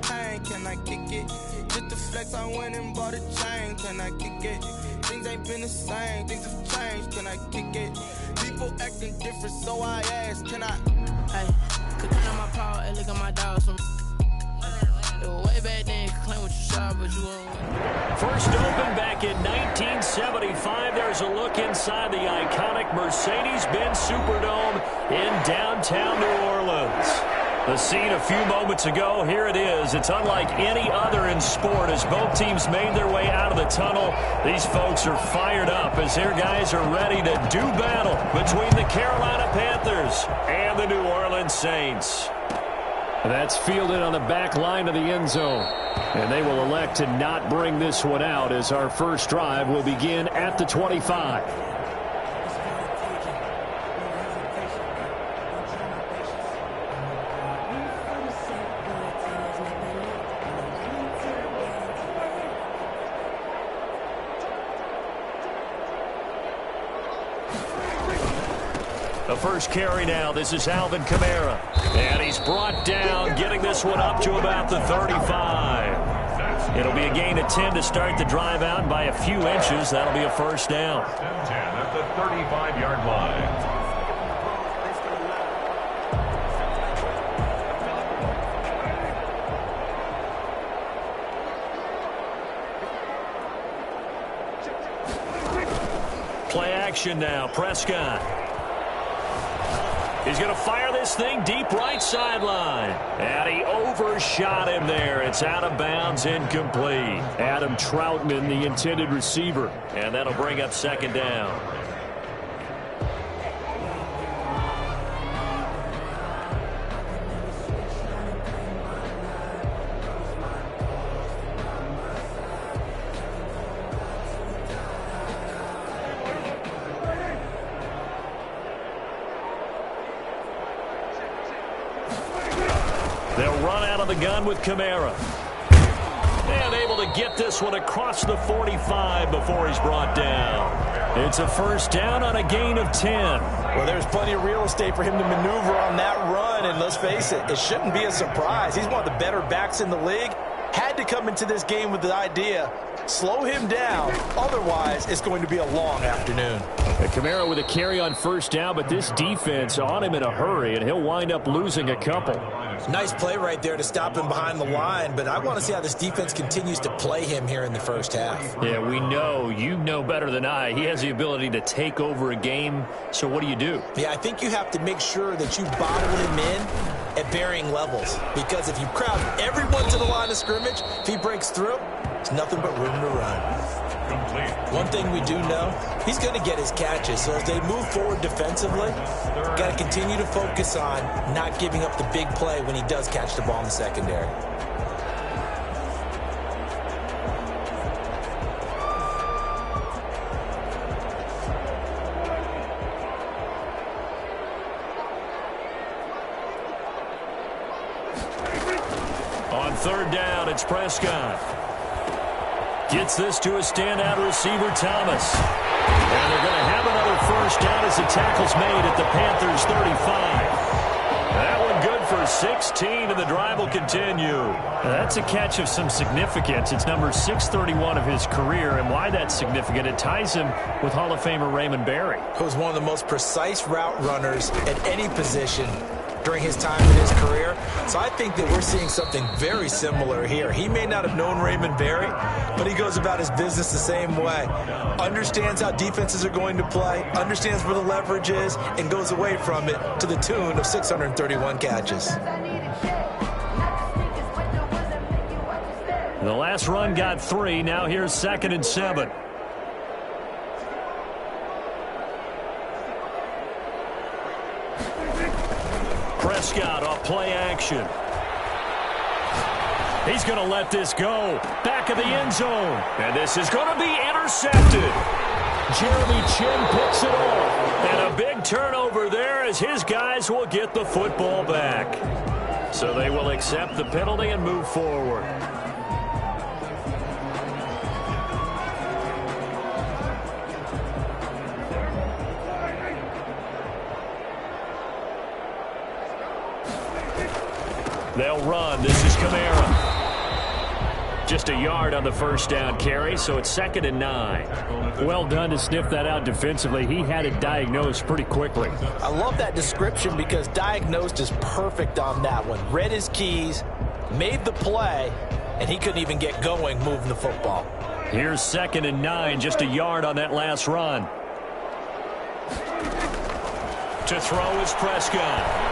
pain, can I kick it? Just the flex, I went and bought a chain, can I kick it? Things ain't been the same, things have changed, can I kick it? People acting different, so I ask, can I? Hey, could count on my power, hey, look at my dogs. It was way back then, you claim what you saw, but you won't. First open back in 1975. There's a look inside the iconic Mercedes-Benz Superdome in downtown New Orleans. The scene a few moments ago, here it is. It's unlike any other in sport as both teams made their way out of the tunnel. These folks are fired up as their guys are ready to do battle between the Carolina Panthers and the New Orleans Saints. That's fielded on the back line of the end zone. And they will elect to not bring this one out as our first drive will begin at the 25. The first carry now. This is Alvin Kamara. And he's brought down, getting this one up to about the 35. It'll be a gain of 10 to start the drive out by a few inches. That'll be a first down. 10 at the 35-yard line. Play action now. Prescott. He's going to fire this thing deep right sideline. And he overshot him there. It's out of bounds, incomplete. Adam Troutman, the intended receiver. And that'll bring up second down. They'll run out of the gun with Kamara. And able to get this one across the 45 before he's brought down. It's a first down on a gain of 10. Well, there's plenty of real estate for him to maneuver on that run, and let's face it, it shouldn't be a surprise. He's one of the better backs in the league. Had to come into this game with the idea, slow him down, otherwise it's going to be a long afternoon. Kamara with a carry on first down, but this defense on him in a hurry, and he'll wind up losing a couple. Nice play right there to stop him behind the line, but I want to see how this defense continues to play him here in the first half. Yeah, we know. You know better than I. He has the ability to take over a game, so what do? Yeah, I think you have to make sure that you bottle him in at varying levels, because if you crowd everyone to the line of scrimmage, if he breaks through, there's nothing but room to run. One thing we do know, he's going to get his catches. So as they move forward defensively, got to continue to focus on not giving up the big play when he does catch the ball in the secondary. On third down, it's Prescott. Gets this to a standout receiver, Thomas. And they're going to have another first down as the tackle's made at the Panthers' 35. That one good for 16, and the drive will continue. That's a catch of some significance. It's number 631 of his career, and why that's significant, it ties him with Hall of Famer Raymond Berry. Who's one of the most precise route runners at any position during his time in his career. So I think that we're seeing something very similar here. He may not have known Raymond Berry, but he goes about his business the same way. Understands how defenses are going to play, understands where the leverage is, and goes away from it to the tune of 631 catches. The last run got 3. Now here's 2nd and 7. Prescott off play action. He's going to let this go. Back of the end zone. And this is going to be intercepted. Jeremy Chinn picks it off. And a big turnover there as his guys will get the football back. So they will accept the penalty and move forward. They'll run. This is Kamara. Just a yard on the first down carry, so it's 2nd and 9. Well done to sniff that out defensively. He had it diagnosed pretty quickly. I love that description because diagnosed is perfect on that one. Read his keys, made the play, and he couldn't even get going moving the football. Here's 2nd and 9, just a yard on that last run. To throw is Prescott.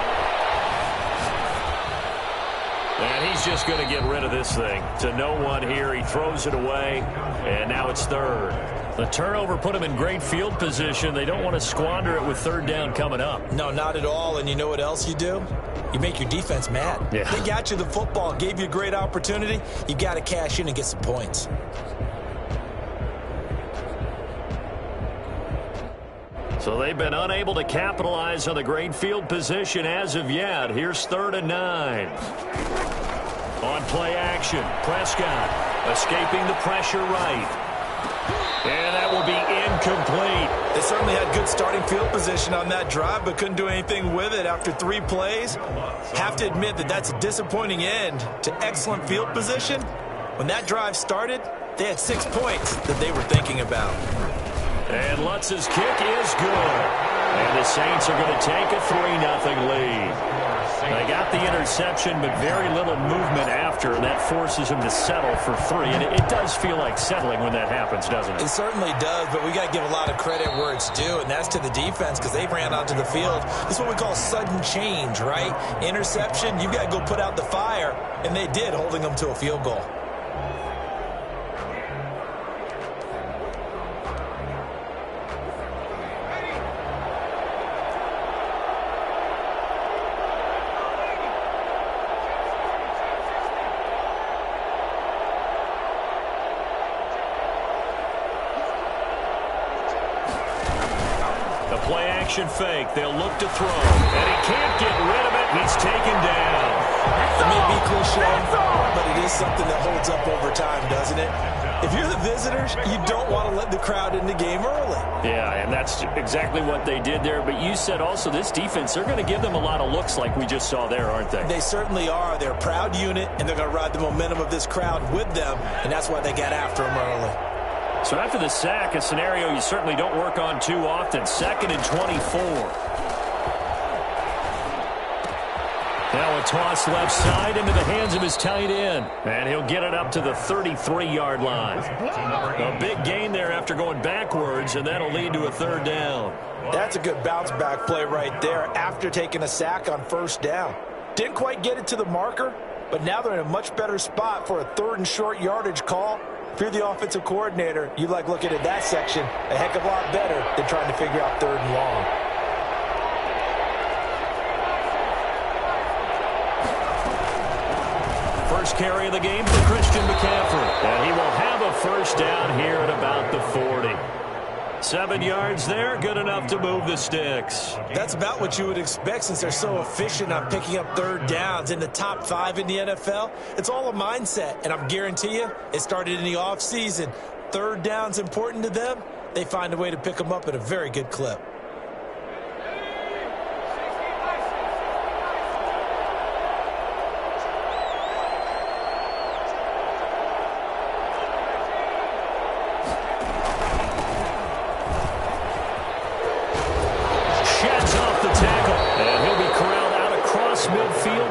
And he's just going to get rid of this thing. To no one here. He throws it away, and now it's 3rd. The turnover put him in great field position. They don't want to squander it with 3rd down coming up. No, not at all. And you know what else you do? You make your defense mad. Yeah. They got you the football, gave you a great opportunity. You got to cash in and get some points. So they've been unable to capitalize on the great field position as of yet. Here's 3rd and 9. On play action, Prescott escaping the pressure right. And that will be incomplete. They certainly had good starting field position on that drive, but couldn't do anything with it after 3 plays. Have to admit that that's a disappointing end to excellent field position. When that drive started, they had 6 points that they were thinking about. And Lutz's kick is good. And the Saints are going to take a 3-0 lead. They got the interception, but very little movement after, and that forces him to settle for 3. And it does feel like settling when that happens, doesn't it? It certainly does, but we got to give a lot of credit where it's due, and that's to the defense because they ran onto the field. This is what we call sudden change, right? Interception, you've got to go put out the fire, and they did, holding them to a field goal. Action fake. They'll look to throw. And he can't get rid of it. He's taken down. It may be cliche, but it is something that holds up over time, doesn't it? If you're the visitors, you don't want to let the crowd in the game early. Yeah, and that's exactly what they did there. But you said also this defense, they're going to give them a lot of looks like we just saw there, aren't they? They certainly are. They're a proud unit, and they're going to ride the momentum of this crowd with them, and that's why they got after them early. So after the sack, a scenario you certainly don't work on too often. 2nd and 24. Now a toss left side into the hands of his tight end. And he'll get it up to the 33-yard line. A big gain there after going backwards, and that'll lead to a 3rd down. That's a good bounce-back play right there after taking a sack on 1st down. Didn't quite get it to the marker, but now they're in a much better spot for a 3rd and short yardage call. If you're the offensive coordinator, you like looking at that section a heck of a lot better than trying to figure out 3rd and long. First carry of the game for Christian McCaffrey. And he will have a 1st down here at about the 40. 7 yards there, good enough to move the sticks. That's about what you would expect since they're so efficient on picking up 3rd downs in the top 5 in the NFL. It's all a mindset, and I guarantee you it started in the offseason. 3rd down's important to them. They find a way to pick them up at a very good clip.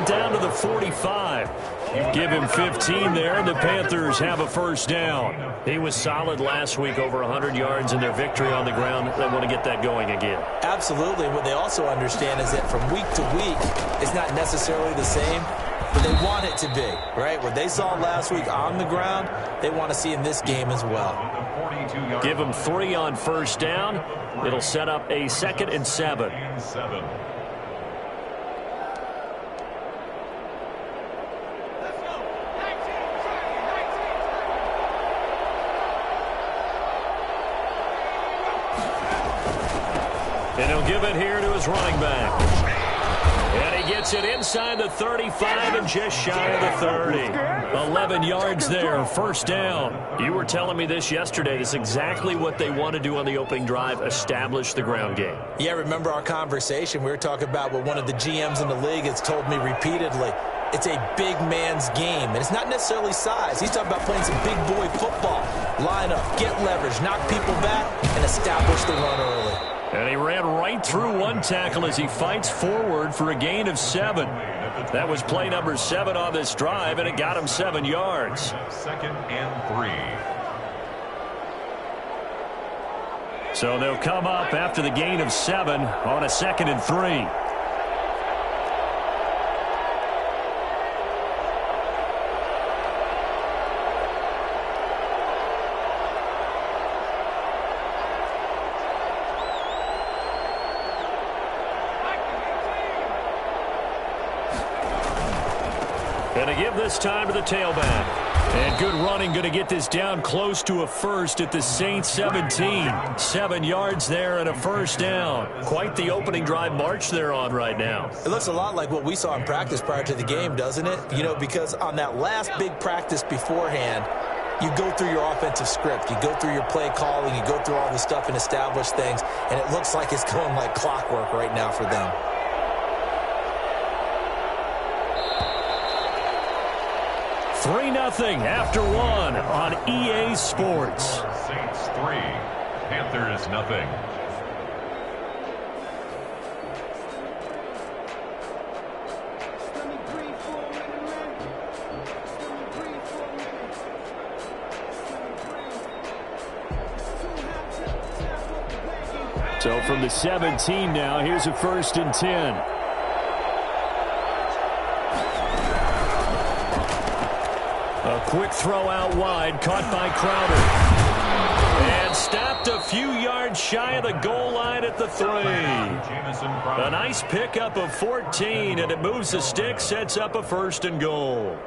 Down to the 45. Give him 15 there, and the Panthers have a 1st down. He was solid last week, over 100 yards in their victory on the ground. They want to get that going again. Absolutely. What they also understand is that from week to week, it's not necessarily the same, but they want it to be, right? What they saw last week on the ground, they want to see in this game as well. Give him 3 on 1st down. It'll set up a 2nd and 7. And he'll give it here to his running back. And he gets it inside the 35 and just shy of the 30. 11 yards there, 1st down. You were telling me this yesterday. This is exactly what they want to do on the opening drive, establish the ground game. Yeah, remember our conversation. We were talking about what one of the GMs in the league has told me repeatedly. it's a big man's game. And it's not necessarily size. He's talking about playing some big boy football. Line up, get leverage, knock people back, and establish the run early. And he ran right through one tackle as he fights forward for a gain of 7. That was play number 7 on this drive, and it got him 7 yards. 2nd and 3. So they'll come up after the gain of 7 on a 2nd and 3. And to give this time to the tailback. And good running, going to get this down close to a first at the Saints 17. 7 yards there and a first down. Quite the opening drive march they're on right now. It looks a lot like what we saw in practice prior to the game, doesn't it? You know, because on that last big practice beforehand, you go through your offensive script. You go through your play calling. You go through all the stuff and establish things. And it looks like it's going like clockwork right now for them. 3-0 after 1 on EA Sports. Saints 3, Panthers 0. So from the 17 now, here's a 1st and 10. A quick throw out wide, caught by Crowder. And stopped a few yards shy of the goal line at the 3. A nice pickup of 14, and it moves the stick, sets up a 1st and goal.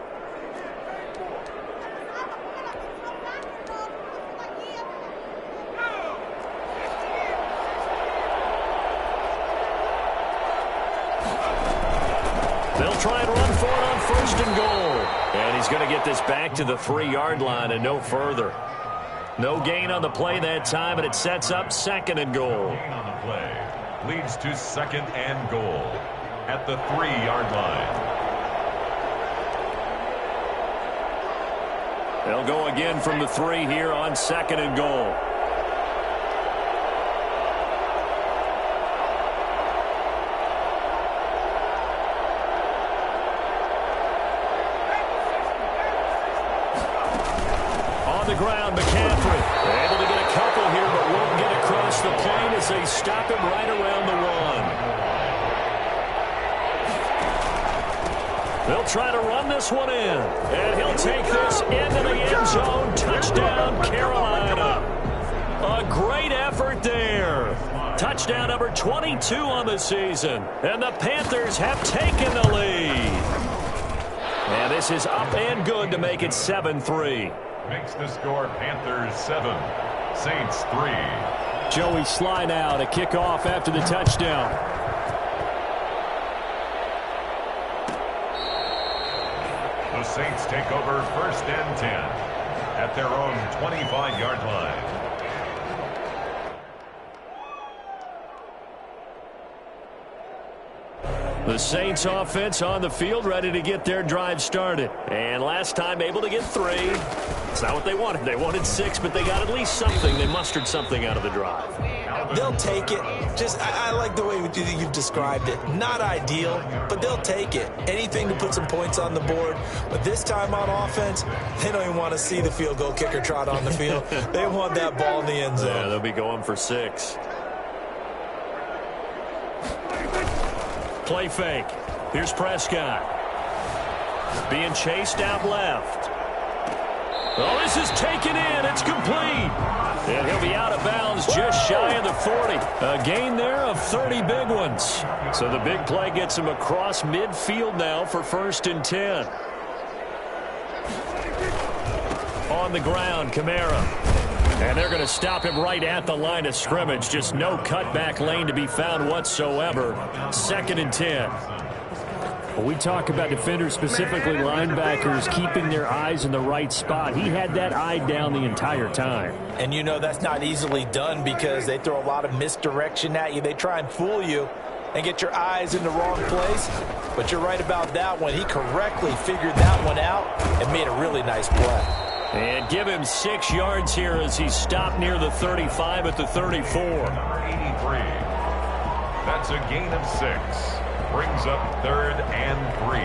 They'll try and run for it on 1st and goal. And he's going to get this back to the 3-yard line and no further. No gain on the play that time, and it sets up 2nd and goal. Gain on the play leads to 2nd and goal at the 3-yard line. They'll go again from the 3 here on 2nd and goal. On the ground, McCaffrey able to get a couple here, but won't get across the plane as they stop him right around the 1. They'll try to run this one in, and he'll take this into the end zone. Touchdown, Carolina. A great effort there. Touchdown number 22 on the season, and the Panthers have taken the lead. And this is up and good to make it 7-3. Makes the score Panthers 7, Saints 3. Joey Slye now to kick off after the touchdown. The Saints take over 1st and 10 at their own 25-yard line. The Saints offense on the field, ready to get their drive started. And last time able to get 3. It's not what they wanted. They wanted 6, but they got at least something. They mustered something out of the drive. They'll take it. I like the way you've described it. Not ideal, but they'll take it. Anything to put some points on the board. But this time on offense, they don't even want to see the field goal kicker trot on the field. They want that ball in the end zone. Yeah, they'll be going for 6. Play fake. Here's Prescott. Being chased out left. Oh, this is taken in. It's complete. And he'll be out of bounds just shy of the 40. A gain there of 30 big ones. So the big play gets him across midfield now for 1st and 10. On the ground, Kamara. And they're going to stop him right at the line of scrimmage. Just no cutback lane to be found whatsoever. 2nd and 10. When we talk about defenders, specifically linebackers, keeping their eyes in the right spot, he had that eye down the entire time. And you know that's not easily done because they throw a lot of misdirection at you. They try and fool you. and get your eyes in the wrong place. But you're right about that one. He correctly figured that one out and made a really nice play. And give him 6 yards here as he stopped near the 35 at the 34. Number 83. That's a gain of 6. Brings up 3rd and 3.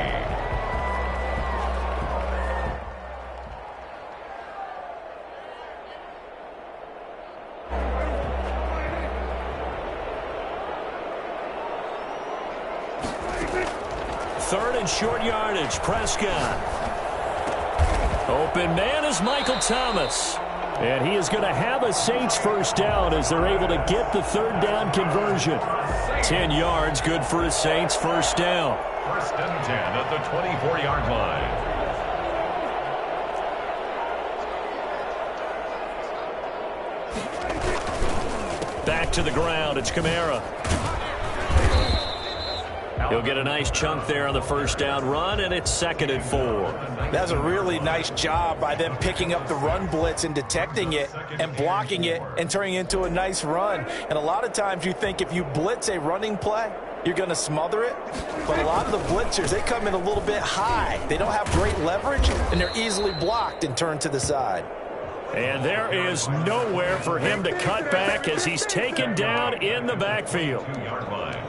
Third and short yardage, Prescott. Open man is Michael Thomas. And he is going to have a Saints first down as they're able to get the 3rd down conversion. 10 yards, good for a Saints first down. 1st and 10 at the 24-yard line. Back to the ground, it's Kamara. He'll get a nice chunk there on the first down run, and it's 2nd and 4. That's a really nice job by them picking up the run blitz and detecting it and blocking it and turning it into a nice run. And a lot of times you think if you blitz a running play, you're going to smother it. But a lot of the blitzers, they come in a little bit high. They don't have great leverage, and they're easily blocked and turned to the side. And there is nowhere for him to cut back as he's taken down in the backfield.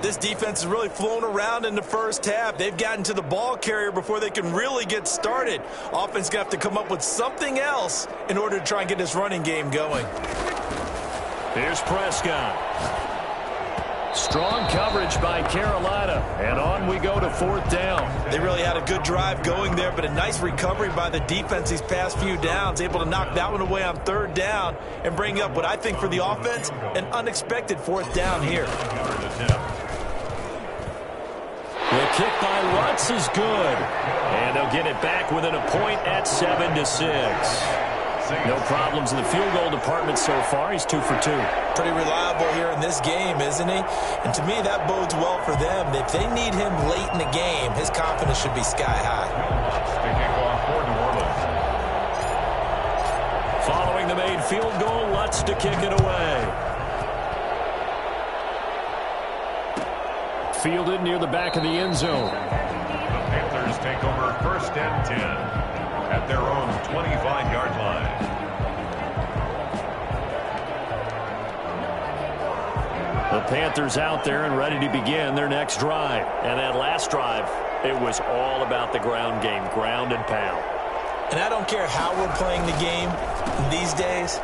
This defense has really flown around in the first half. They've gotten to the ball carrier before they can really get started. Offense going to have to come up with something else in order to try and get this running game going. Here's Prescott. Strong coverage by Carolina, and on we go to 4th down. They really had a good drive going there, but a nice recovery by the defense these past few downs, able to knock that one away on 3rd down and bring up what I think for the offense, an unexpected 4th down here. The kick by Lutz is good, and they'll get it back within a point at 7-6. No problems in the field goal department so far. He's 2 for 2. Pretty reliable here in this game, isn't he? And to me, that bodes well for them. If they need him late in the game, his confidence should be sky high. Following the made field goal, Lutz to kick it away. Fielded near the back of the end zone. The Panthers take over 1st and 10 at their own 25-yard line. The Panthers out there and ready to begin their next drive. And that last drive, it was all about the ground game, ground and pound. And I don't care how we're playing the game these days,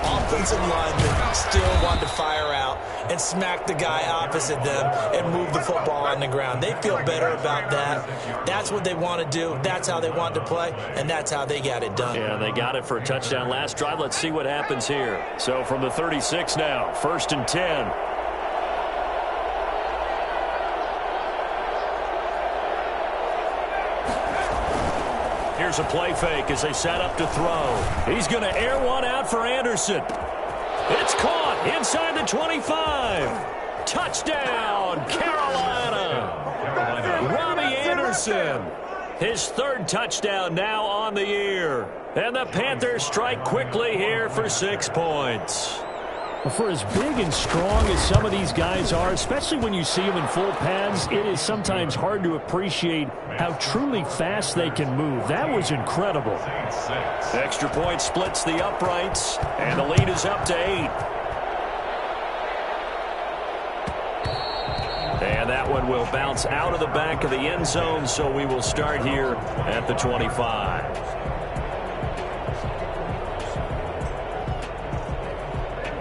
offensive linemen still want to fire out and smack the guy opposite them and move the football on the ground. They feel better about that. That's what they want to do. That's how they want to play, and that's how they got it done. Yeah, they got it for a touchdown last drive. Let's see what happens here. So from the 36 now, 1st and 10. Here's a play fake as they set up to throw. He's going to air one out for Anderson. It's caught inside the 25. Touchdown, Carolina. Robbie Anderson. His 3rd touchdown now on the year. And the Panthers strike quickly here for 6 points. For as big and strong as some of these guys are, especially when you see them in full pads, it is sometimes hard to appreciate how truly fast they can move. That was incredible. Extra point splits the uprights, and the lead is up to 8. And that one will bounce out of the back of the end zone, so we will start here at the 25.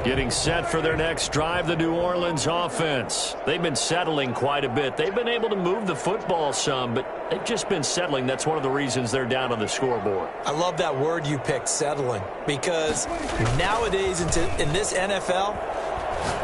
Getting set for their next drive, the New Orleans offense. They've been settling quite a bit. They've been able to move the football some, but they've just been settling. That's one of the reasons they're down on the scoreboard. I love that word you picked, settling, because nowadays in this NFL,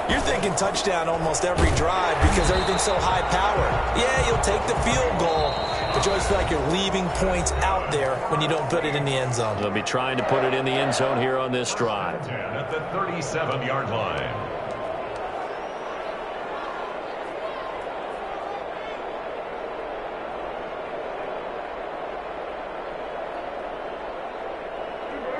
you're thinking touchdown almost every drive because everything's so high power. Yeah, you'll take the field goal, but you always feel like you're leaving points out there when you don't put it in the end zone. They'll be trying to put it in the end zone here on this drive. At the 37-yard line.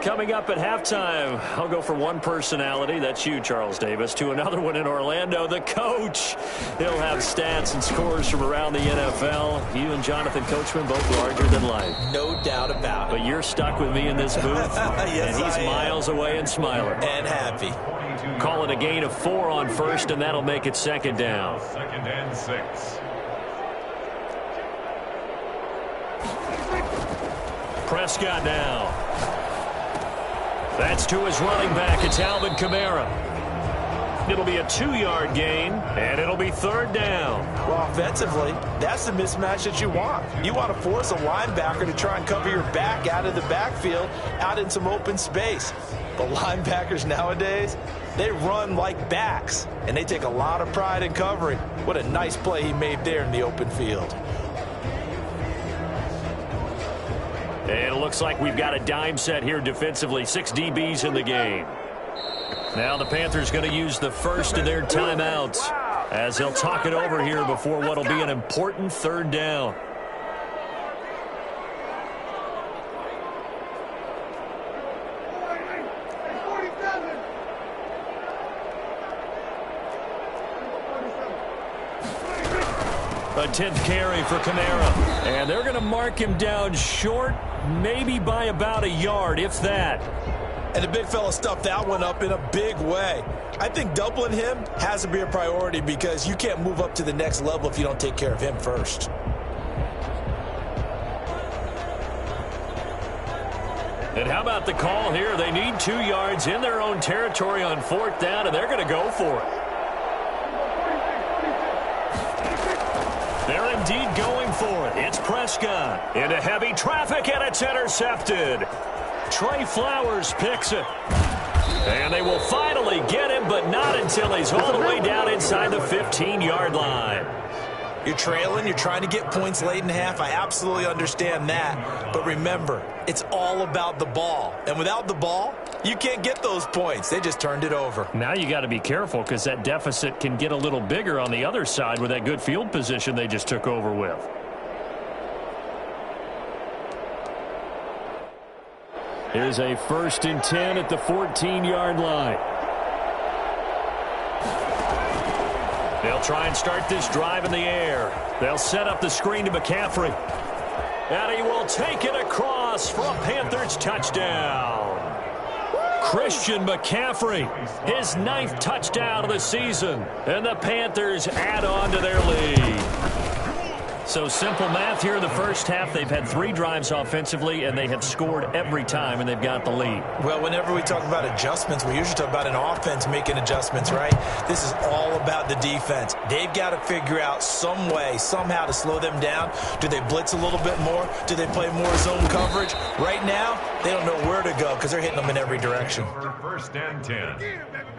Coming up at halftime, I'll go from one personality, that's you, Charles Davis, to another one in Orlando, the coach. He'll have stats and scores from around the NFL. You and Jonathan Coachman both larger than life. No doubt about it. But you're stuck with me in this booth, yes, and he's miles away and smiling. And happy. Call it a gain of 4 on first, and that'll make it second down. 2nd and 6. Prescott now. That's to his running back. It's Alvin Kamara. It'll be a 2-yard gain, and it'll be 3rd down. Well, offensively, that's the mismatch that you want. You want to force a linebacker to try and cover your back out of the backfield, out in some open space. But linebackers nowadays, they run like backs, and they take a lot of pride in covering. What a nice play he made there in the open field. And it looks like we've got a dime set here defensively. 6 DBs in the game. Now the Panthers going to use the first of their timeouts as they'll talk it over here before what will be an important 3rd down. A 10th carry for Kamara. And they're going to mark him down short, maybe by about a yard, if that. And the big fella stuffed that one up in a big way. I think doubling him has to be a priority because you can't move up to the next level if you don't take care of him first. And how about the call here? They need 2 yards in their own territory on 4th down, and they're going to go for it. They're indeed going for it. It's Prescott into heavy traffic, and it's intercepted. Trey Flowers picks it. And they will finally get him, but not until he's all the way down inside the 15-yard line. You're trailing, you're trying to get points late in the half. I absolutely understand that. But remember, it's all about the ball. And without the ball, you can't get those points. They just turned it over. Now you got to be careful because that deficit can get a little bigger on the other side with that good field position they just took over with. Here's a 1st and 10 at the 14-yard line. They'll try and start this drive in the air. They'll set up the screen to McCaffrey. And he will take it across for a Panthers touchdown. Christian McCaffrey, his 9th touchdown of the season. And the Panthers add on to their lead. So simple math here in the first half. They've had 3 drives offensively, and they have scored every time, and they've got the lead. Well, whenever we talk about adjustments, we usually talk about an offense making adjustments, right? This is all about the defense. They've got to figure out some way, somehow to slow them down. Do they blitz a little bit more? Do they play more zone coverage? Right now, they don't know where to go because they're hitting them in every direction. 1st and 10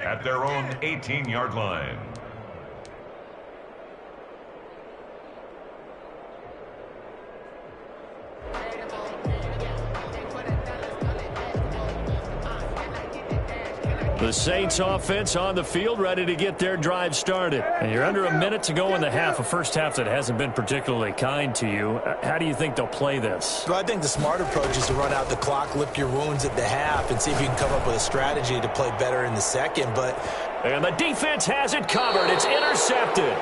at their own 18-yard line. The Saints offense on the field, ready to get their drive started. And you're under a minute to go in the half, a first half that hasn't been particularly kind to you. How do you think they'll play this? Well, I think the smart approach is to run out the clock, lick your wounds at the half, and see if you can come up with a strategy to play better in the second. And the defense has it covered. It's intercepted.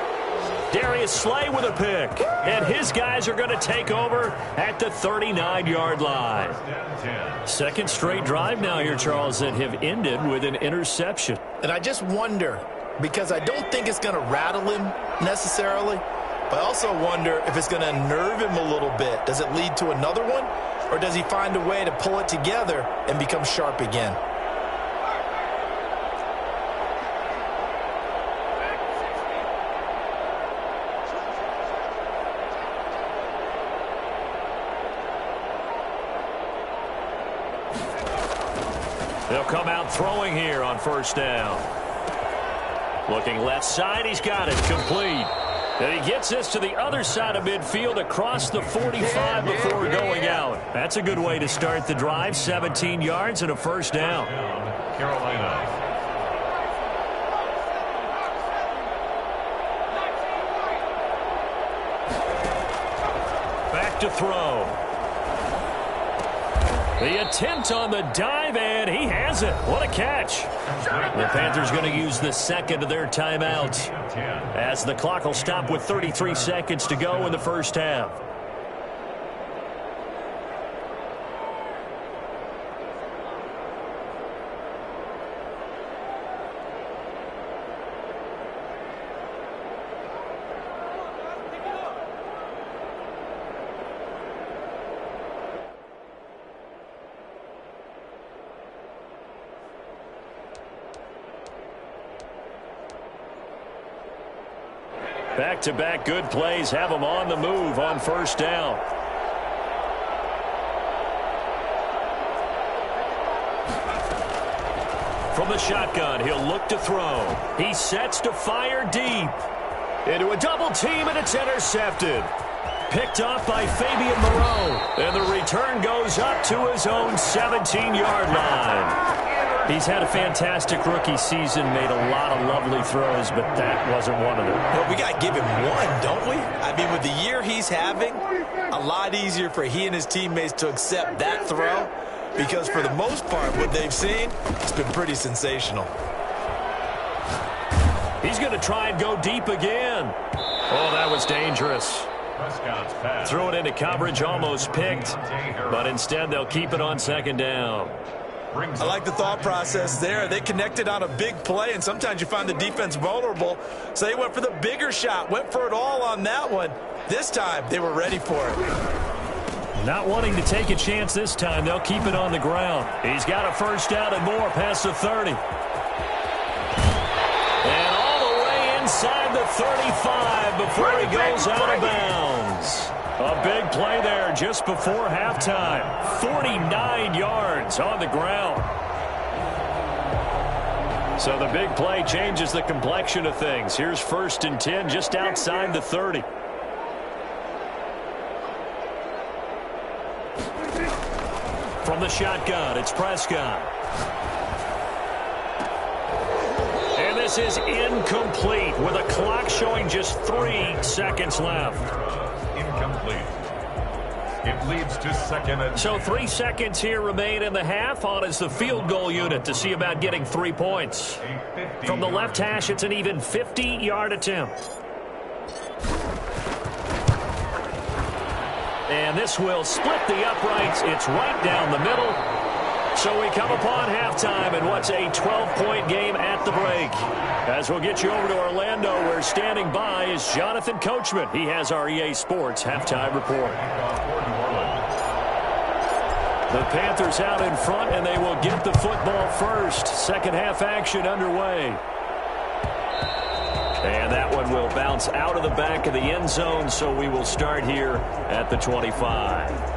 Darius Slay with a pick. And his guys are going to take over at the 39-yard line. Second straight drive now here, Charles, that have ended with an interception. And I just wonder, because I don't think it's going to rattle him necessarily, but I also wonder if it's going to unnerve him a little bit. Does it lead to another one? Or does he find a way to pull it together and become sharp again? They'll come out throwing here on 1st down. Looking left side, he's got it, complete. And he gets this to the other side of midfield across the 45 before going out. That's a good way to start the drive, 17 yards and a 1st down. Carolina. Back to throw. The attempt on the dive, and he has it. What a catch. The Panthers going to use the second of their timeouts as the clock will stop with 33 seconds to go in the first half. Back-to-back good plays have them on the move on first down. From the shotgun, he'll look to throw. He sets to fire deep. Into a double team, and it's intercepted. Picked off by Fabian Moreau. And the return goes up to his own 17-yard line. He's had a fantastic rookie season, made a lot of lovely throws, but that wasn't one of them. Well, we got to give him one, don't we? I mean, with the year he's having, a lot easier for he and his teammates to accept that throw because for the most part, what they've seen, it's been pretty sensational. He's going to try and go deep again. Oh, that was dangerous. Threw it into coverage, almost picked, but instead they'll keep it on second down. I like the thought process there. They connected on a big play, and sometimes you find the defense vulnerable. So they went for the bigger shot, went for it all on that one. This time, they were ready for it. Not wanting to take a chance this time, they'll keep it on the ground. He's got a first down and more past the 30. And all the way inside the 35 before he goes out of bounds. A big play there just before halftime. 49 yards on the ground. So the big play changes the complexion of things. Here's 1st and 10 just outside the 30. From the shotgun, it's Prescott. And this is incomplete with a clock showing just 3 seconds left. Incomplete. It leads to second and 10. So 3 seconds here remain in the half. On is the field goal unit to see about getting 3 points. From the left hash, it's an even 50-yard attempt. And this will split the uprights. It's right down the middle. So we come upon halftime in what's a 12-point game at the break. As we'll get you over to Orlando, where standing by is Jonathan Coachman. He has our EA Sports halftime report. The Panthers out in front, and they will get the football first. Second half action underway. And that one will bounce out of the back of the end zone, so we will start here at the 25.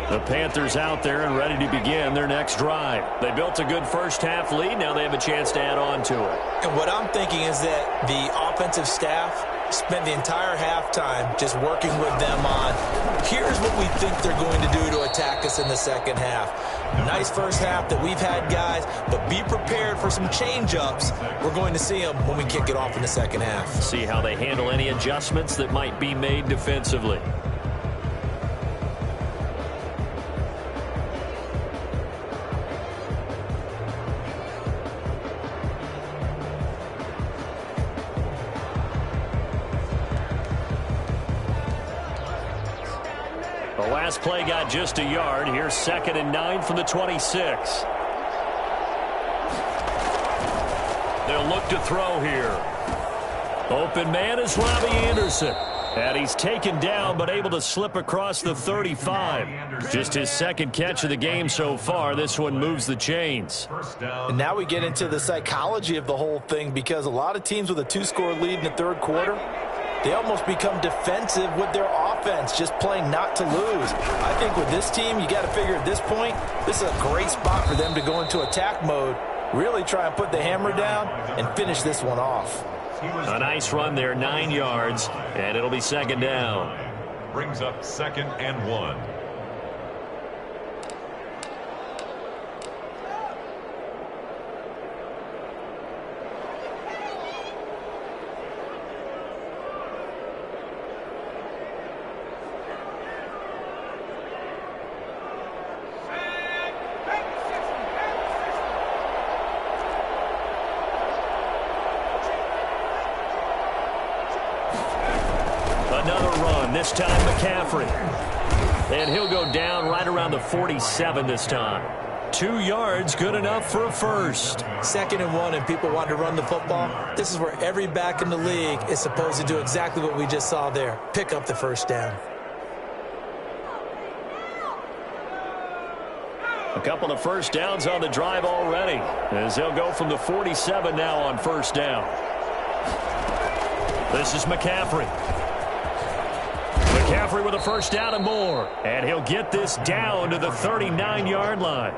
The Panthers out there and ready to begin their next drive. They built a good first half lead. Now they have a chance to add on to it. And what I'm thinking is that the offensive staff spent the entire halftime just working with them on, here's what we think they're going to do to attack us in the second half. Nice first half that we've had, guys, but be prepared for some change-ups. We're going to see them when we kick it off in the second half. See how they handle any adjustments that might be made defensively. The last play got just a yard. Here's 2nd and 9 from the 26. They'll look to throw here. Open man is Robbie Anderson. And he's taken down but able to slip across the 35. Just his second catch of the game so far. This one moves the chains. And now we get into the psychology of the whole thing, because a lot of teams with a 2-score lead in the third quarter, they almost become defensive with their offense, just playing not to lose. I think with this team, you got to figure at this point, this is a great spot for them to go into attack mode, really try and put the hammer down and finish this one off. A nice run there, 9 yards, and it'll be second down. Brings up 2nd and 1. another run, this time McCaffrey. And he'll go down right around the 47 this time. 2 yards, good enough for a first. 2nd and 1, and people want to run the football. This is where every back in the league is supposed to do exactly what we just saw there. Pick up the first down. A couple of first downs on the drive already, as they'll go from the 47 now on first down. This is McCaffrey. McCaffrey with a first down and more. And he'll get this down to the 39-yard line.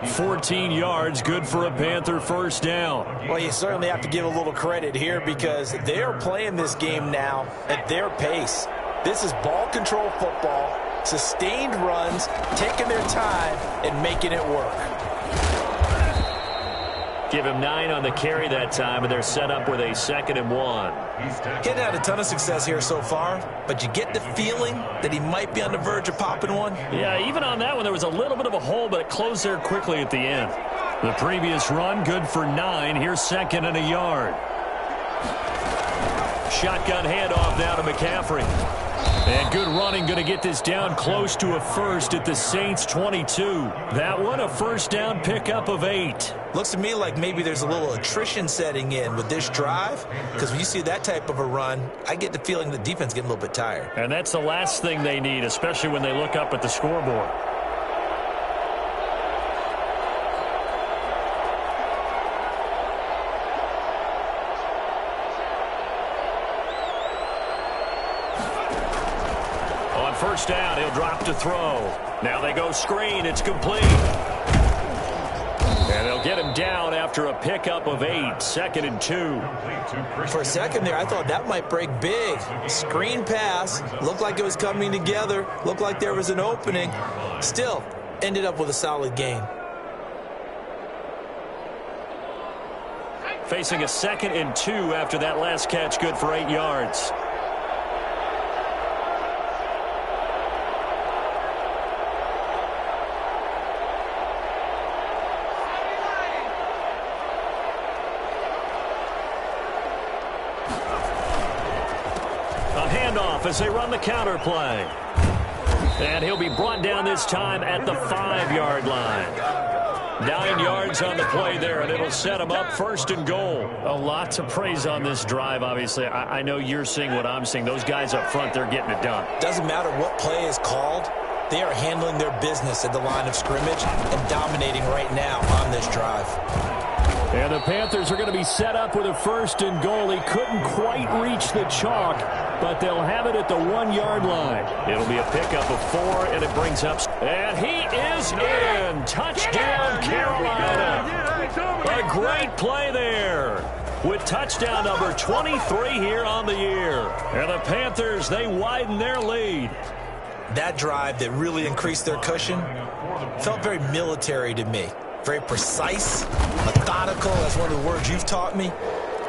14 yards, good for a Panther first down. Well, you certainly have to give a little credit here because they're playing this game now at their pace. This is ball control football, sustained runs, taking their time, and making it work. Give him 9 on the carry that time, and they're set up with a 2nd and 1. Getting had a ton of success here so far, but you get the feeling that he might be on the verge of popping one. Yeah, even on that one, there was a little bit of a hole, but it closed there quickly at the end. The previous run, good for 9. Here's 2nd and a yard. Shotgun handoff now to McCaffrey. And good running, going to get this down close to a first at the Saints 22. That one, a first down pickup of 8. Looks to me like maybe there's a little attrition setting in with this drive, because when you see that type of a run, I get the feeling the defense getting a little bit tired. And that's the last thing they need, especially when they look up at the scoreboard. First down, he'll drop to throw. Now they go screen, it's complete. And they'll get him down after a pickup of 8, 2nd and 2. For a second there, I thought that might break big. Screen pass, looked like it was coming together, looked like there was an opening. Still, ended up with a solid gain. Facing a 2nd and 2 after that last catch, good for 8 yards. As they run the counter play. And he'll be brought down this time at the 5-yard line. 9 yards on the play there, and it'll set him up 1st and goal. A lot to praise on this drive, obviously. I know you're seeing what I'm seeing. Those guys up front, they're getting it done. Doesn't matter what play is called. They are handling their business at the line of scrimmage and dominating right now on this drive. And the Panthers are going to be set up with a 1st and goal. He couldn't quite reach the chalk, but they'll have it at the 1-yard line. It'll be a pickup of 4, and it brings up... And he is in! Touchdown, Carolina! A great play there with touchdown number 23 here on the year. And the Panthers, they widen their lead. That drive that really increased their cushion felt very military to me. Very precise, methodical, that's one of the words you've taught me,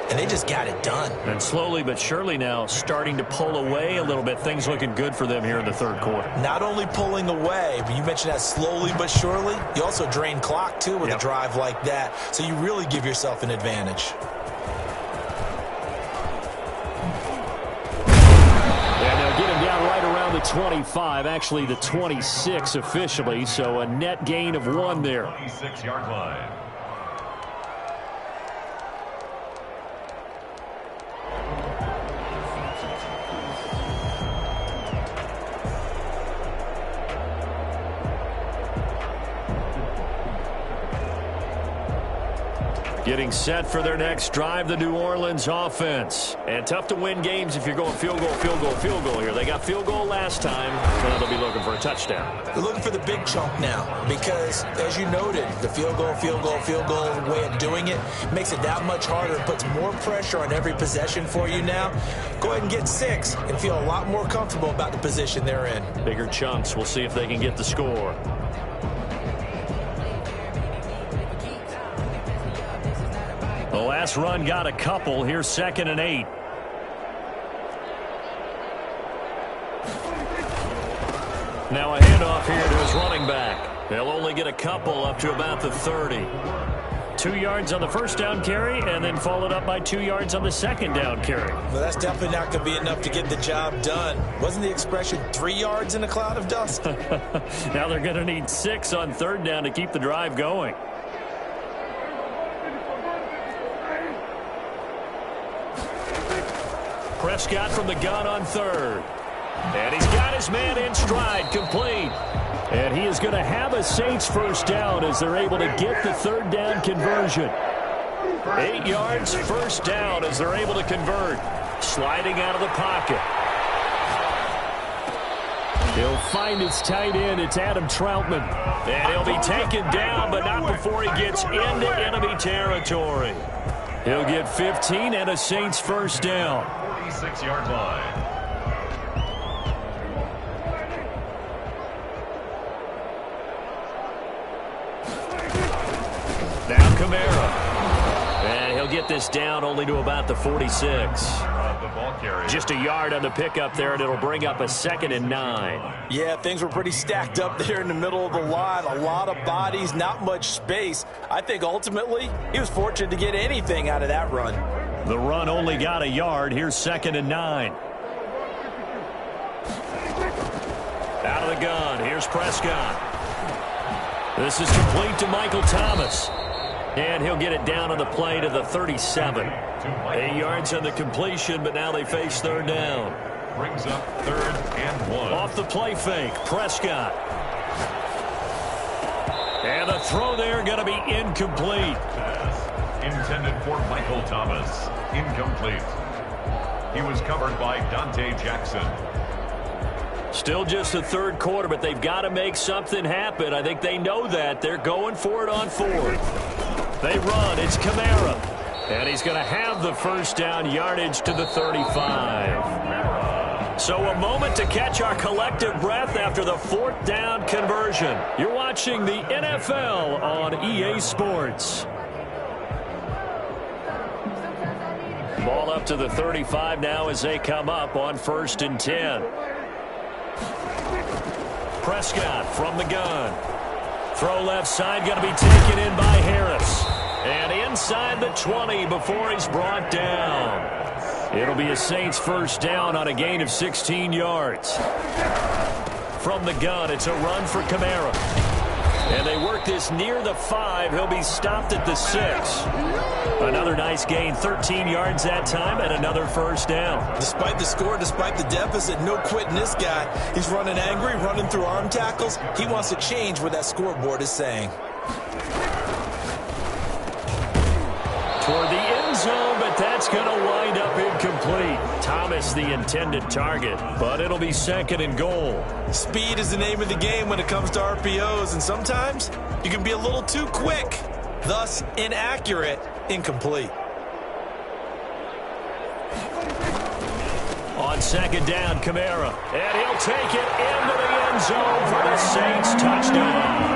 and they just got it done. And slowly but surely now starting to pull away a little bit. Things looking good for them here in the 3rd quarter. Not only pulling away, but you mentioned that slowly but surely. You also drain clock, too, with a drive like that, so you really give yourself an advantage. And they'll get him down right around the 25, actually the 26 officially, so a net gain of 1 there. 26-yard line. Getting set for their next drive, the New Orleans offense. And tough to win games if you're going field goal, field goal, field goal here. They got field goal last time, so they'll be looking for a touchdown. They're looking for the big chunk now because, as you noted, the field goal way of doing it makes it that much harder and puts more pressure on every possession for you now. Go ahead and get 6 and feel a lot more comfortable about the position they're in. Bigger chunks. We'll see if they can get the score. The last run got a couple. Here's 2nd and 8. Now a handoff here to his running back. They'll only get a couple up to about the 30. 2 yards on the first down carry and then followed up by 2 yards on the second down carry. Well, that's definitely not going to be enough to get the job done. Wasn't the expression 3 yards in a cloud of dust? Now they're going to need 6 on third down to keep the drive going. Prescott from the gun on third. And he's got his man in stride, complete. And he is going to have a Saints first down as they're able to get the third down conversion. 8 yards, first down as they're able to convert. Sliding out of the pocket. He'll find his tight end. It's Adam Troutman. And he'll be taken down, but not before he gets into enemy territory. He'll get 15 and a Saints first down. 46-yard line. Now Kamara. And he'll get this down only to about the 46. Just a yard on the pickup there, and it'll bring up a 2nd and 9. Yeah, things were pretty stacked up there in the middle of the line. A lot of bodies, not much space. I think ultimately he was fortunate to get anything out of that run. The run only got a yard. Here's 2nd and 9. Out of the gun. Here's Prescott. This is complete to Michael Thomas. And he'll get it down on the play to the 37. 8 yards on the completion, but now they face third down. Brings up 3rd and 1. Off the play fake, Prescott. And the throw there going to be incomplete. Intended for Michael Thomas. Incomplete. He was covered by Dante Jackson. Still just the third quarter, but they've got to make something happen. I think they know that. They're going for it on fourth. They run. It's Kamara. And he's going to have the first down, yardage to the 35. So a moment to catch our collective breath after the fourth down conversion. You're watching the NFL on EA Sports. Ball up to the 35 now as they come up on 1st and 10. Prescott from the gun. Throw left side, going to be taken in by Harris. And inside the 20 before he's brought down. It'll be a Saints first down on a gain of 16 yards. From the gun, it's a run for Kamara. And they work this near the 5. He'll be stopped at the 6. Another nice gain, 13 yards that time, and another first down. Despite the score, despite the deficit, no quitting this guy. He's running angry, running through arm tackles. He wants to change what that scoreboard is saying. Toward the end zone, but that's going to wind up incomplete. Thomas the intended target, but it'll be 2nd and goal. Speed is the name of the game when it comes to RPOs, and sometimes you can be a little too quick, thus inaccurate, incomplete. On 2nd down, Kamara, and he'll take it into the end zone for the Saints touchdown.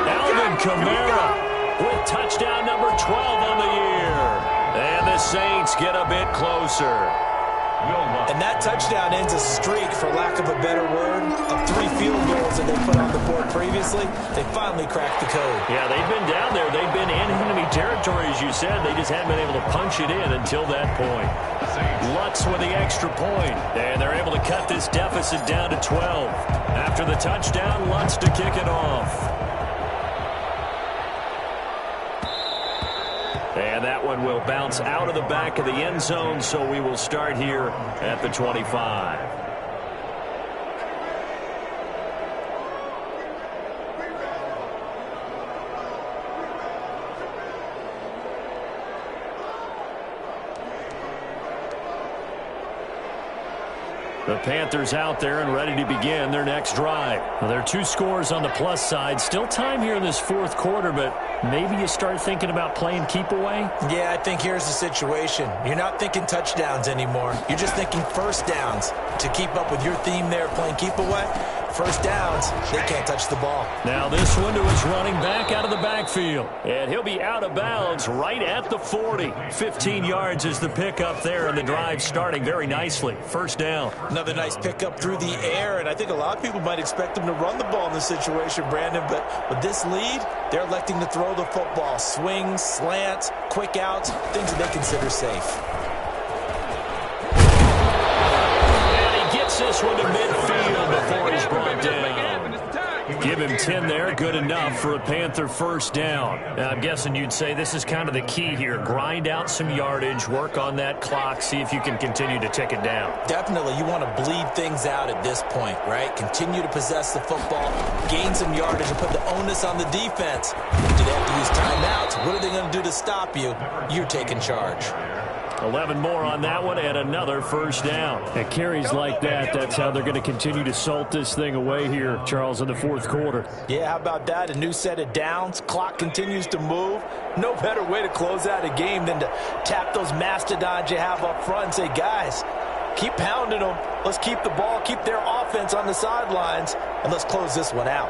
Alvin Kamara with touchdown number 12 on the year. And the Saints get a bit closer. And that touchdown ends a streak, for lack of a better word, of 3 field goals that they put on the board previously. They finally cracked the code. Yeah, they've been down there. They've been in enemy territory, as you said. They just haven't been able to punch it in until that point. Lutz with the extra point. And they're able to cut this deficit down to 12. After the touchdown, Lutz to kick it off. And that one will bounce out of the back of the end zone, so we will start here at the 25. The Panthers out there and ready to begin their next drive. Well, there are 2 scores on the plus side. Still time here in this fourth quarter, but maybe you start thinking about playing keep away? Yeah, I think here's the situation. You're not thinking touchdowns anymore. You're just thinking first downs. To keep up with your theme there, playing keep away, first downs, they can't touch the ball. Now this one to his running back out of the backfield. And he'll be out of bounds right at the 40. 15 yards is the pickup there, and the drive starting very nicely. First down. Another nice pickup through the air, and I think a lot of people might expect him to run the ball in this situation, Brandon, but with this lead, they're electing to throw throw the football. Swings, slants, quick outs, things that they consider safe. And he gets this one to midfield before he's brought down. Give him 10 there, good enough for a Panther first down. Now, I'm guessing you'd say this is kind of the key here. Grind out some yardage, work on that clock, see if you can continue to tick it down. Definitely, you want to bleed things out at this point, right? Continue to possess the football, gain some yardage, and put the onus on the defense. Do they have to use timeouts? What are they going to do to stop you? You're taking charge. 11 more on that one and another first down. And carries like that, that's how they're going to continue to salt this thing away here, Charles, in the fourth quarter. Yeah, how about that? A new set of downs. Clock continues to move. No better way to close out a game than to tap those mastodons you have up front and say, guys, keep pounding them. Let's keep the ball, keep their offense on the sidelines, and let's close this one out.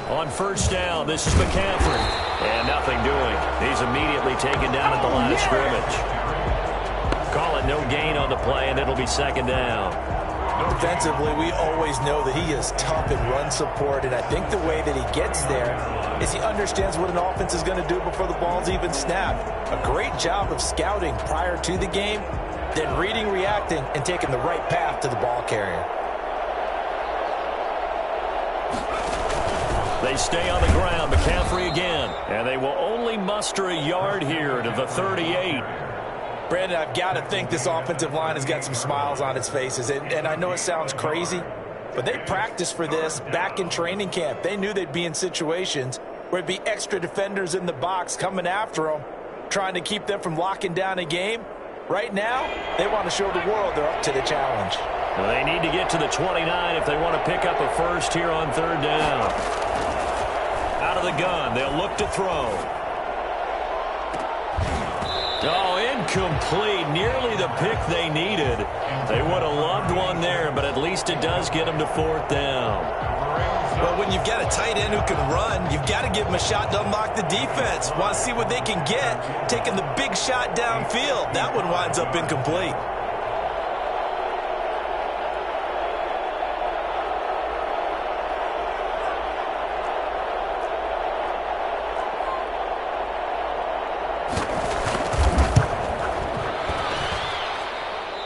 On first down, this is McCaffrey. And nothing doing. He's immediately taken down at the line of scrimmage. Call it no gain on the play, and it'll be second down. Defensively, we always know that he is tough in run support, and I think the way that he gets there is he understands what an offense is going to do before the ball's even snapped. A great job of scouting prior to the game, then reading, reacting, and taking the right path to the ball carrier. They stay on the ground. McCaffrey again. And they will only muster a yard here to the 38. Brandon, I've got to think this offensive line has got some smiles on its faces. And I know it sounds crazy, but they practiced for this back in training camp. They knew they'd be in situations where it'd be extra defenders in the box coming after them, trying to keep them from locking down a game. Right now, they want to show the world they're up to the challenge. Well, they need to get to the 29 if they want to pick up a first here on third down. Out of the gun, they'll look to throw. Oh, incomplete. Nearly the pick they needed. They would have loved one there, but at least it does get them to fourth down. Well, when you've got a tight end who can run, you've got to give them a shot to unlock the defense. Want to see what they can get, taking the big shot downfield. That one winds up incomplete.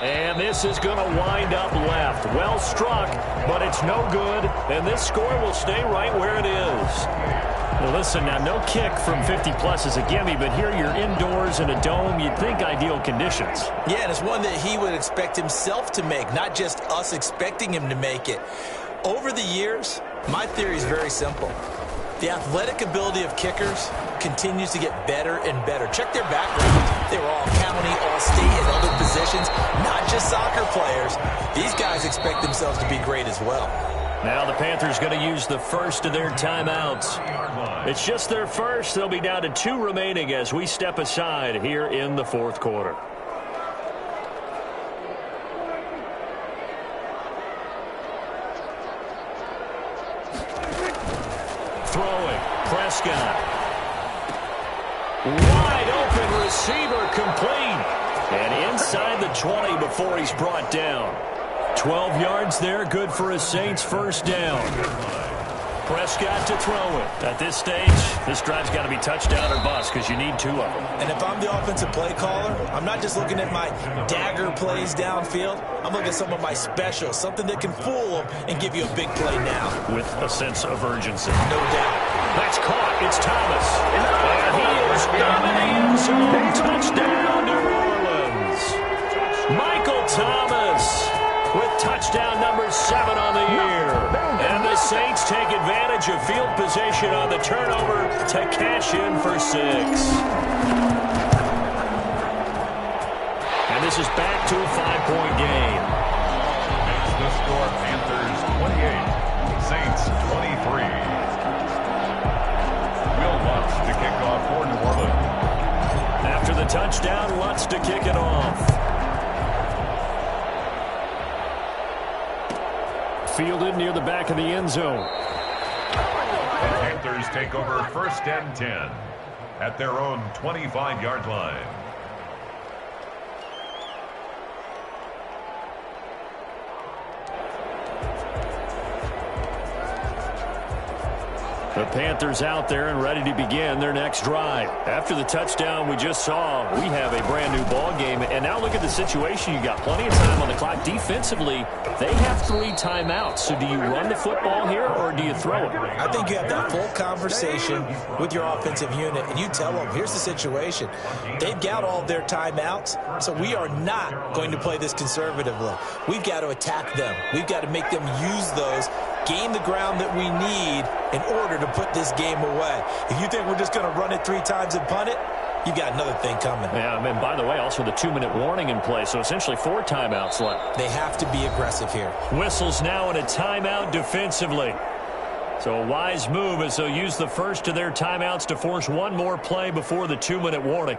And this is going to wind up left. Well struck, but it's no good. And this score will stay right where it is. Well, listen, now no kick from 50-plus is a gimme, but here you're indoors in a dome. You'd think ideal conditions. Yeah, and it's one that he would expect himself to make, not just us expecting him to make it. Over the years, my theory is very simple. The athletic ability of kickers continues to get better and better. Check their backgrounds. They were all county, all state, and other positions, not just soccer players. These guys expect themselves to be great as well. Now the Panthers going to use the first of their timeouts. It's just their first. They'll be down to 2 remaining as we step aside here in the fourth quarter. Throwing, Prescott. Wide open receiver complete. And inside the 20 before he's brought down. 12 yards there, good for a Saints first down. Prescott to throw it. At this stage, this drive's got to be touchdown or bust because you need 2 of them. And if I'm the offensive play caller, I'm not just looking at my dagger plays downfield. I'm looking at some of my specials, something that can fool them and give you a big play now. With a sense of urgency. No doubt. That's caught. It's Thomas. And he is in the end zone. Touchdown, New Orleans. Michael Thomas with touchdown number 7 on the year. And the Saints take advantage of field position on the turnover to cash in for 6. And this is back to a 5-point game. Makes the score Panthers 28, Saints 23. Will Lutz to kick off for New Orleans. After the touchdown, Lutz to kick it off. Fielded near the back of the end zone. The Panthers take over first and 10 at their own 25-yard line. The Panthers out there and ready to begin their next drive. After the touchdown we just saw, we have a brand new ball game. And now look at the situation. You got plenty of time on the clock. Defensively, they have 3 timeouts. So do you run the football here or do you throw it? I think you have that full conversation with your offensive unit, and you tell them, here's the situation. They've got all of their timeouts, so we are not going to play this conservatively. We've got to attack them. We've got to make them use those, gain the ground that we need in order to put this game away. If you think we're just going to run it 3 times and punt it, you got another thing coming. Yeah, and by the way, also the 2-minute warning in play, so essentially 4 timeouts left. They have to be aggressive here. Whistles now in a timeout defensively. So a wise move as they'll use the first of their timeouts to force one more play before the 2-minute warning.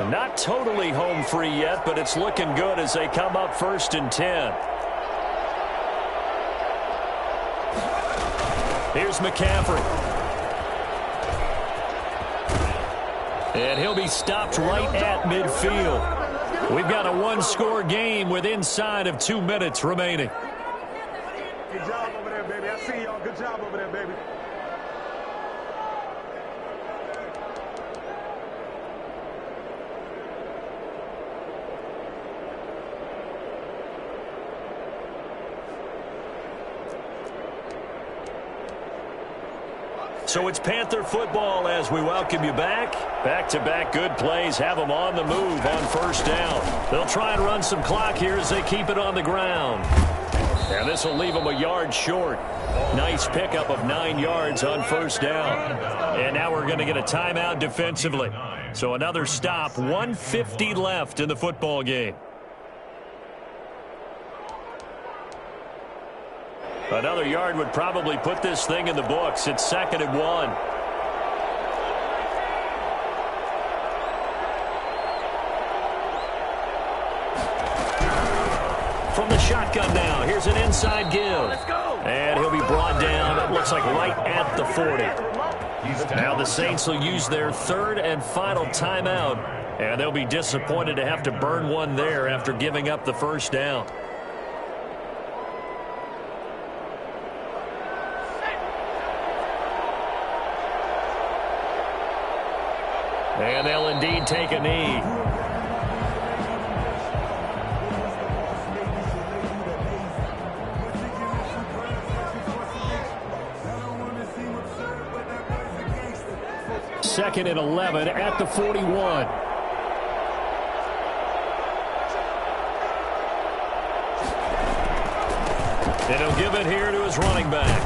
Not totally home free yet, but it's looking good as they come up 1st and 10. Here's McCaffrey. And he'll be stopped right at midfield. We've got a 1-score game with inside of 2 minutes remaining. Good job over there, baby. I see y'all. Good job over there, baby. So it's Panther football as we welcome you back. Back-to-back good plays have them on the move on 1st down. They'll try and run some clock here as they keep it on the ground. And this will leave them a yard short. Nice pickup of 9 yards on 1st down. And now we're going to get a timeout defensively. So another stop, 1:50 left in the football game. Another yard would probably put this thing in the books. It's 2nd and 1. From the shotgun now, here's an inside give. And he'll be brought down, it looks like right at the 40. Now the Saints will use their 3rd and final timeout. And they'll be disappointed to have to burn one there after giving up the 1st down. And they'll indeed take a knee. Second and 11 at the 41. And he'll give it here to his running back.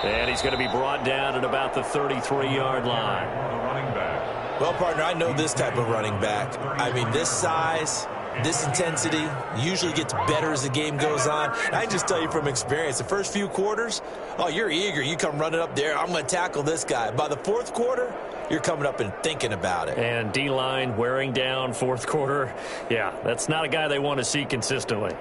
And he's going to be brought down at about the 33-yard line. Running back. Well, partner, I know this type of running back. I mean, this size, this intensity usually gets better as the game goes on. And I can just tell you from experience, the first few quarters, oh, you're eager. You come running up there, I'm going to tackle this guy. By the 4th quarter, you're coming up and thinking about it. And D-line wearing down 4th quarter. Yeah, that's not a guy they want to see consistently.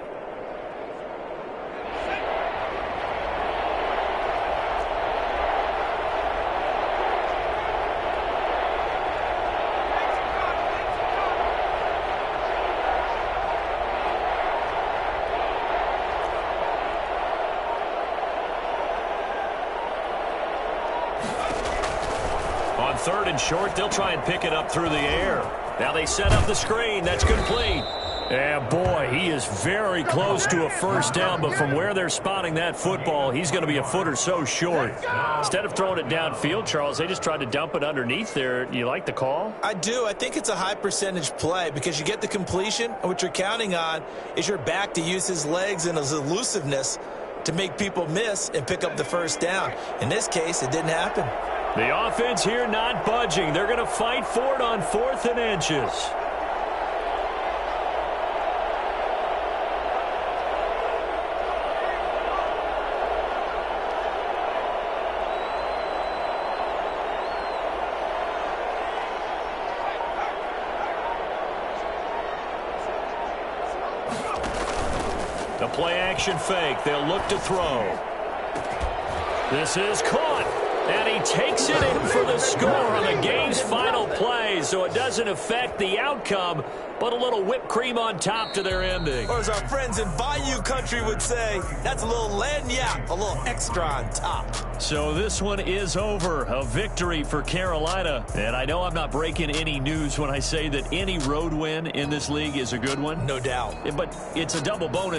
On 3rd and short, they'll try and pick it up through the air. Now they set up the screen. That's complete. And boy, he is very close to a 1st down, but from where they're spotting that football, he's going to be a foot or so short. Instead of throwing it downfield, Charles, they just tried to dump it underneath there. You like the call? I do. I think it's a high percentage play because you get the completion, and what you're counting on is your back to use his legs and his elusiveness to make people miss and pick up the 1st down. In this case, it didn't happen. The offense here not budging. They're going to fight for it on 4th and inches. The play action fake. They'll look to throw. This is caught. And he takes it in for the score on the game's final play, so it doesn't affect the outcome, but a little whipped cream on top to their ending. Or as our friends in Bayou Country would say, that's a little lagniappe, a little extra on top. So this one is over. A victory for Carolina. And I know I'm not breaking any news when I say that any road win in this league is a good one. No doubt. But it's a double bonus.